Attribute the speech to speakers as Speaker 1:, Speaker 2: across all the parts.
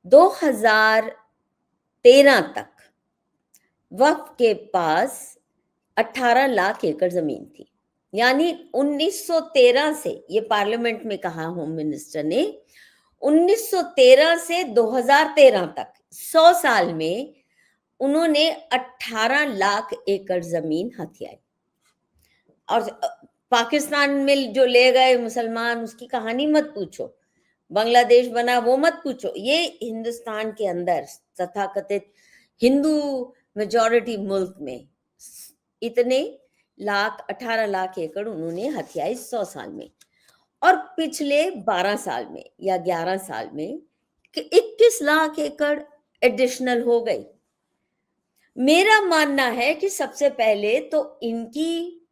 Speaker 1: 2013 तक वक्फ के पास 18 लाख एकड़ जमीन थी। यानी 1913 से, ये पार्लियामेंट में कहा होम मिनिस्टर ने, 1913 से 2013 तक 100 साल में उन्होंने 18 लाख एकड़ जमीन हथियाई। और पाकिस्तान में जो ले गए मुसलमान, उसकी कहानी मत पूछो, बांग्लादेश बना वो मत पूछो। ये हिंदुस्तान के अंदर तथाकथित हिंदू मेजॉरिटी मुल्क में इतने 18 लाख एकड़ उन्होंने हथियाई 100 साल में। और पिछले 12 साल में या 11 साल में 21 लाख एकड़ एडिशनल हो गई। मेरा मानना है कि सबसे पहले तो इनकी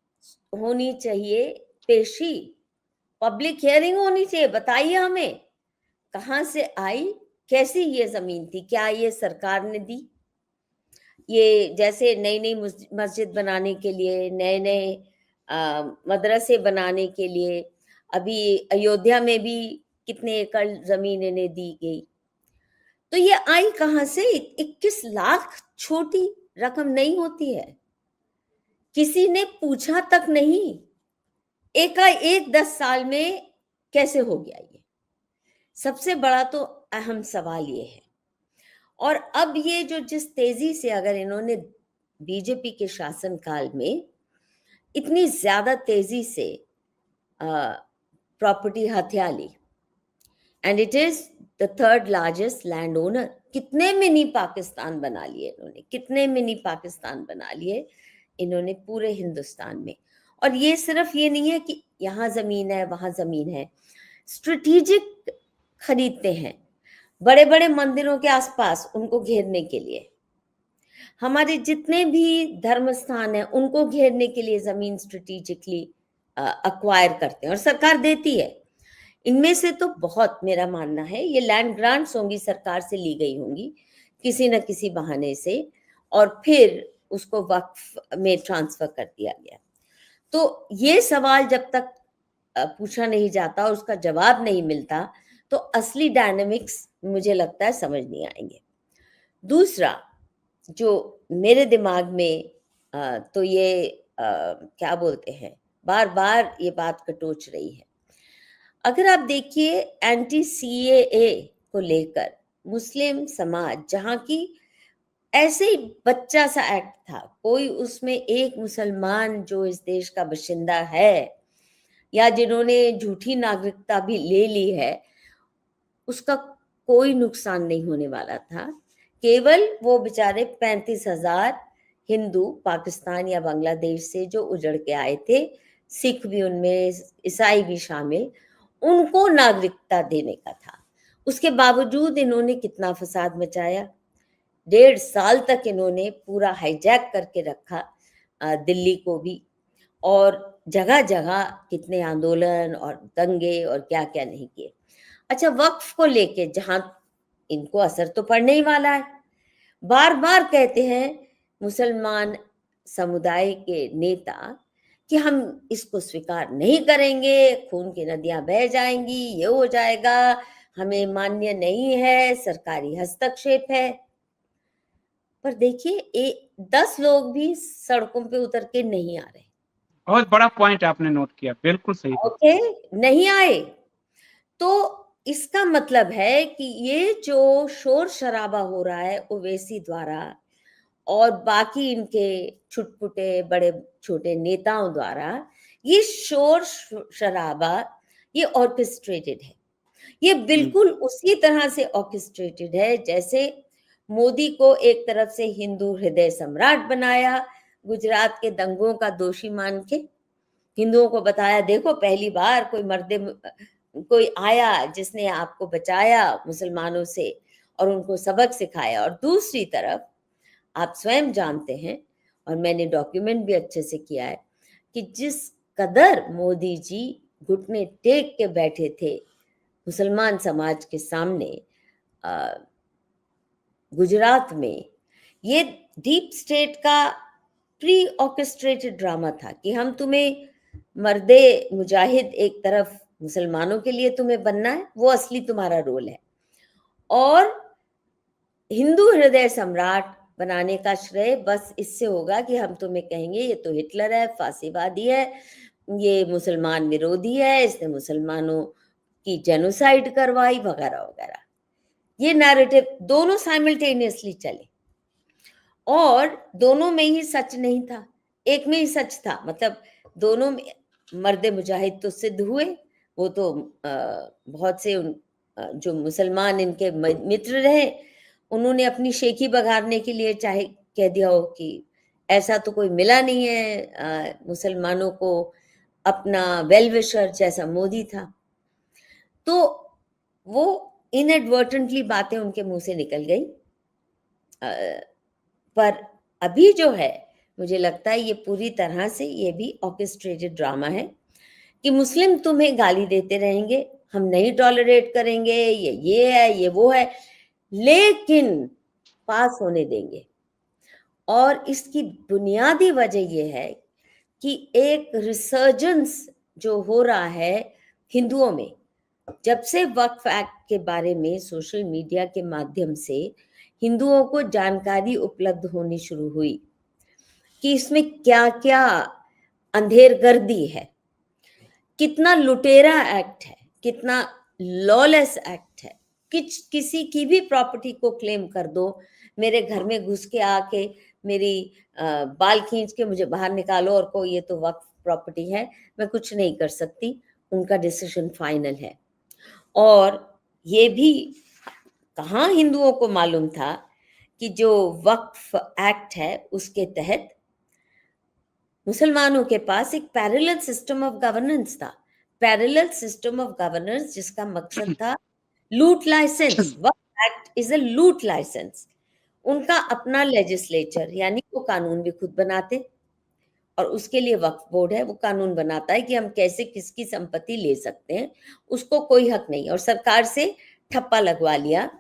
Speaker 1: होनी चाहिए पेशी, पब्लिक हियरिंग होनी चाहिए। बताइए हमें कहां से आई, कैसी ये जमीन थी, क्या ये सरकार ने दी? ये जैसे नई नई मस्जिद बनाने के लिए, नए नए मदरसे बनाने के लिए, अभी अयोध्या में भी कितने एकड़ जमीन इन्हें दी गई। तो ये आई कहां से? 21 लाख छोटी रकम नहीं होती है, किसी ने पूछा तक नहीं। एकाएक 10 साल में कैसे हो गया ये? सबसे बड़ा तो अहम सवाल ये है। और अब ये जो जिस तेजी से, अगर इन्होंने बीजेपी के शासनकाल में इतनी ज्यादा तेजी से प्रॉपर्टी हथिया ली, and it is the third largest land owner. कितने मिनी पाकिस्तान बना लिए इन्होंने, कितने मिनी पाकिस्तान बना लिए इन्होंने पूरे हिंदुस्तान में। और ये सिर्फ ये नहीं है कि यहाँ जमीन है वहां जमीन है, स्ट्रेटेजिक खरीदते हैं बड़े बड़े मंदिरों के आसपास उनको घेरने के लिए। हमारे जितने भी धर्म स्थान है उनको घेरने के लिए जमीन स्ट्रेटेजिकली अक्वायर करते हैं और सरकार देती है। इनमें से तो बहुत, मेरा मानना है, ये लैंड ग्रांट्स होंगी, सरकार से ली गई होंगी किसी न किसी बहाने से, और फिर उसको वक्फ में ट्रांसफर कर दिया गया। तो ये सवाल जब तक पूछा नहीं जाता और उसका जवाब नहीं मिलता तो असली डायनामिक्स मुझे लगता है समझ नहीं आएंगे। दूसरा जो मेरे दिमाग में तो ये क्या बोलते हैं, बार बार ये बात कटोच रही है। अगर आप देखिए एंटी सीएए को लेकर मुस्लिम समाज, जहां की ऐसे ही बच्चा सा एक्ट था, कोई उसमें एक मुसलमान जो इस देश का बाशिंदा है या जिन्होंने झूठी नागरिकता भी ले ली है, उसका कोई नुकसान नहीं होने वाला था। केवल वो बेचारे 35,000 हिंदू पाकिस्तान या बांग्लादेश से जो उजड़ के आए थे, सिख भी उनमें, ईसाई भी शामिल, उनको नागरिकता देने का था। उसके बावजूद इन्होंने कितना फसाद मचाया। 1.5 साल तक इन्होंने पूरा हाईजैक करके रखा दिल्ली को भी, और जगह जगह कितने आंदोलन और दंगे और क्या क्या नहीं किए। अच्छा, वक्फ को लेके जहां इनको असर तो पड़ने ही वाला है, बार बार कहते हैं मुसलमान समुदाय के नेता कि हम इसको स्वीकार नहीं करेंगे, खून की नदियां बह जाएंगी, ये हो जाएगा, हमें मान्य नहीं है, सरकारी हस्तक्षेप है। पर देखिए 10 लोग भी सड़कों पे उतर के नहीं आ रहे।
Speaker 2: बहुत बड़ा पॉइंट आपने नोट किया, बिल्कुल सही बात।
Speaker 1: ओके, नहीं आए तो इसका मतलब है कि ये जो शोर शराबा हो रहा है ओवैसी द्वारा और बाकी इनके छुटपुटे बड़े छोटे नेताओं द्वारा, ये शोर शराबा ये ऑर्केस्ट्रेटेड है। ये बिल्कुल उसी तरह से ऑर्केस्ट्रेटेड है जैसे मोदी को एक तरफ से हिंदू हृदय सम्राट बनाया, गुजरात के दंगों का दोषी मान के हिंदुओं को बताया, देखो पहली बार कोई आया जिसने आपको बचाया मुसलमानों से और उनको सबक सिखाया। और दूसरी तरफ आप स्वयं जानते हैं, और मैंने डॉक्यूमेंट भी अच्छे से किया है, कि जिस कदर मोदी जी घुटने टेक के बैठे थे मुसलमान समाज के सामने गुजरात में, ये डीप स्टेट का प्री ऑर्केस्ट्रेटेड ड्रामा था कि हम तुम्हें मर्दे मुजाहिद एक तरफ मुसलमानों के लिए तुम्हें बनना है, वो असली तुम्हारा रोल है, और हिंदू हृदय सम्राट बनाने का श्रेय बस इससे होगा कि हम तुम्हें कहेंगे ये तो हिटलर है, फांसीवादी है, ये मुसलमान विरोधी है, इसने मुसलमानों की जेनोसाइड करवाई वगैरह वगैरह। ये नैरेटिव दोनों साइमल्टेनियसली चले और दोनों में ही सच नहीं था, एक में ही सच था। मतलब दोनों में मर्द मुजाहिद तो सिद्ध हुए, वो तो बहुत से जो मुसलमान इनके मित्र रहे उन्होंने अपनी शेखी बघारने के लिए चाहे कह दिया हो कि ऐसा तो कोई मिला नहीं है मुसलमानों को अपना वेल विशर जैसा मोदी था। तो वो इनएडवर्टेंटली बातें उनके मुंह से निकल गई। पर अभी जो है मुझे लगता है ये पूरी तरह से ये भी ऑर्केस्ट्रेटेड ड्रामा है कि मुस्लिम तुम्हें गाली देते रहेंगे, हम नहीं टॉलरेट करेंगे, ये है, ये वो है, लेकिन पास होने देंगे। और इसकी बुनियादी वजह ये है कि एक रिसर्जेंस जो हो रहा है हिंदुओं में, जब से वक्फ एक्ट के बारे में सोशल मीडिया के माध्यम से हिंदुओं को जानकारी उपलब्ध होनी शुरू हुई कि इसमें क्या क्या अंधेरगर्दी है, कितना लुटेरा एक्ट है, कितना लॉलेस एक्ट है। किसी की भी प्रॉपर्टी को क्लेम कर दो, मेरे घर में घुस के आके मेरी बाल खींच के मुझे बाहर निकालो और को ये तो वक्फ प्रॉपर्टी है, मैं कुछ नहीं कर सकती, उनका डिसीजन फाइनल है। और ये भी कहाँ हिंदुओं को मालूम था कि जो वक्फ एक्ट है उसके तहत मुसलमानों के पास एक पैरेलल सिस्टम ऑफ गवर्नेंस था, पैरेलल सिस्टम ऑफ गवर्नेंस जिसका मकसद था लूट लाइसेंस। वक्फ act is a loot licence. उनका अपना लेजिस्लेचर यानी वो कानून भी खुद बनाते और उसके लिए वक्फ बोर्ड है, वो कानून बनाता है कि हम कैसे किसकी संपत्ति ले सकते हैं, उसको कोई हक नहीं। और सरकार से ठप्पा लगवा लिया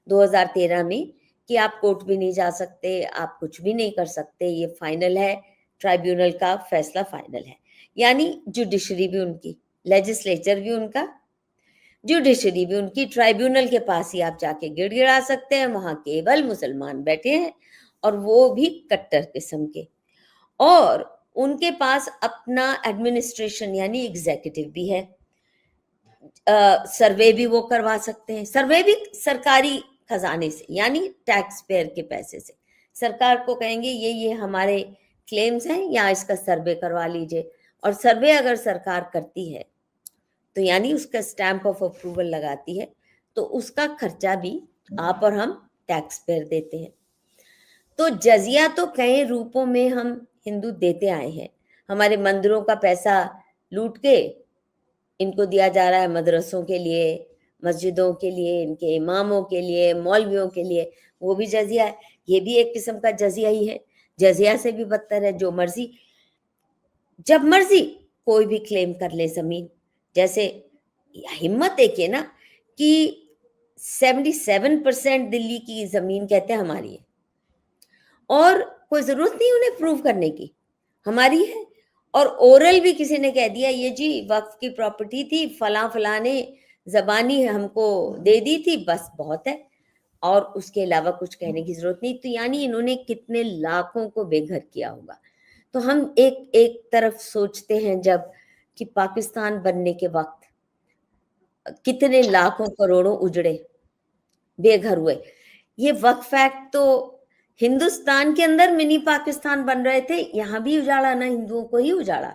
Speaker 1: 2013 में कि आप कोर्ट भी नहीं जा सकते, आप कुछ भी नहीं कर सकते, ये फाइनल है, ट्राइब्यूनल का फैसला फाइनल है। यानी जुडिशरी भी उनकी, लेजिस्लेचर भी उनका, जुडिशरी भी उनकी, ट्राइब्यूनल के पास ही आप जाके गिड़गिड़ा सकते हैं, वहां केवल मुसलमान बैठे हैं और वो भी कट्टर किस्म के। और उनके पास अपना एडमिनिस्ट्रेशन यानी एग्जीक्यूटिव भी है, सर्वे भी वो करवा सकते हैं, सर्वे भी सरकारी खजाने से यानी टैक्स पेयर के पैसे से। सरकार को कहेंगे ये हमारे क्लेम्स हैं या इसका सर्वे करवा लीजिए, और सर्वे अगर सरकार करती है तो यानी उसका स्टैंप ऑफ अप्रूवल लगाती है, तो उसका खर्चा भी आप और हम टैक्स पेयर देते हैं। तो जजिया तो कई रूपों में हम हिंदू देते आए हैं। हमारे मंदिरों का पैसा लूट के इनको दिया जा रहा है मदरसों के लिए, मस्जिदों के लिए, इनके इमामों के लिए, मौलवियों के लिए, वो भी जजिया है। ये भी एक किस्म का जजिया ही है, जजिया से भी बदतर है। जो मर्जी जब मर्जी कोई भी क्लेम कर ले जमीन। जैसे हिम्मत देखिए ना कि 77% दिल्ली की जमीन कहते हैं हमारी है और कोई जरूरत नहीं उन्हें प्रूव करने की, हमारी है। और ओरल भी किसी ने कह दिया ये जी वक्फ की प्रॉपर्टी थी, फला फला ने जबानी हमको दे दी थी, बस बहुत है, और उसके अलावा कुछ कहने की जरूरत नहीं। तो यानी इन्होंने कितने लाखों को बेघर किया होगा। तो हम एक एक तरफ सोचते हैं जब कि पाकिस्तान बनने के वक्त कितने लाखों करोड़ों उजड़े, बेघर हुए। ये वक्फ एक्ट तो हिंदुस्तान के अंदर मिनी पाकिस्तान बन रहे थे, यहाँ भी उजाड़ा ना, हिंदुओं को ही उजाड़ा।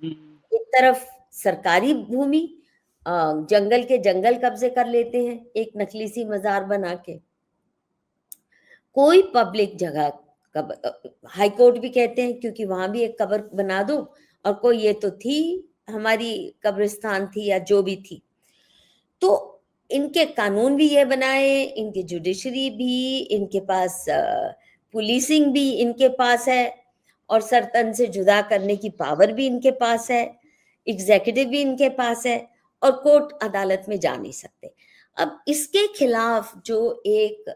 Speaker 1: एक तरफ सरकारी भूमि, जंगल के जंगल कब्जे कर लेते हैं एक नकली सी मजार बना के। कोई पब्लिक जगह हाई कोर्ट भी कहते हैं क्योंकि वहां भी एक कब्र बना दो, और कोई ये तो थी हमारी कब्रिस्तान थी या जो भी थी। तो इनके कानून भी ये बनाए, इनकी जुडिशरी भी, इनके पास पुलिसिंग भी इनके पास है, और सरतन से जुदा करने की पावर भी इनके पास है, एग्जीक्यूटिव भी इनके पास है, और कोर्ट अदालत में जा नहीं सकते। अब इसके खिलाफ जो एक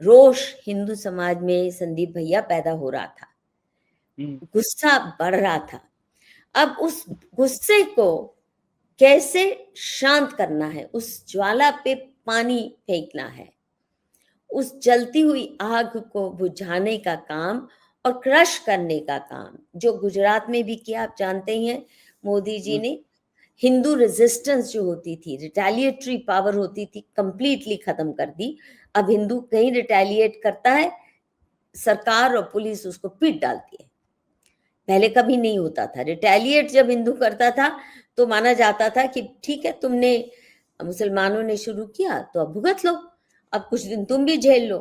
Speaker 1: रोष हिंदू समाज में संदीप भैया पैदा हो रहा था, गुस्सा बढ़ रहा था, अब उस गुस्से को कैसे शांत करना है, उस ज्वाला पे पानी फेंकना है, उस जलती हुई आग को बुझाने का काम और क्रश करने का काम जो गुजरात में भी किया, आप जानते ही हैं, मोदी जी ने हिंदू रेजिस्टेंस जो होती थी, रिटेलिएटरी पावर होती थी, कंप्लीटली खत्म कर दी। अब हिंदू कहीं रिटेलिएट करता है, सरकार और पुलिस उसको पीट डालती है। पहले कभी नहीं होता था। रिटेलिएट जब हिंदू करता था तो माना जाता था कि ठीक है, तुमने, मुसलमानों ने शुरू किया तो अब भुगत लो, अब कुछ दिन तुम भी झेल लो।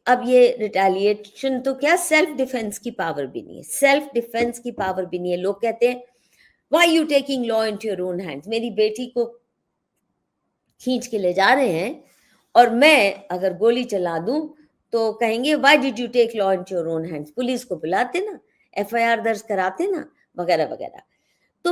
Speaker 1: अब ये रिटेलिएशन तो क्या, सेल्फ डिफेंस की पावर भी नहीं है, सेल्फ डिफेंस की पावर भी नहीं है। लोग कहते हैं why you taking law into your own hands, मेरी बेटी को खींच के ले जा रहे हैं और मैं अगर गोली चला दूं तो कहेंगे why did you take law into your own hands, police को बुलाते ना, एफआईआर दर्ज कराते ना, वगैरह वगैरह।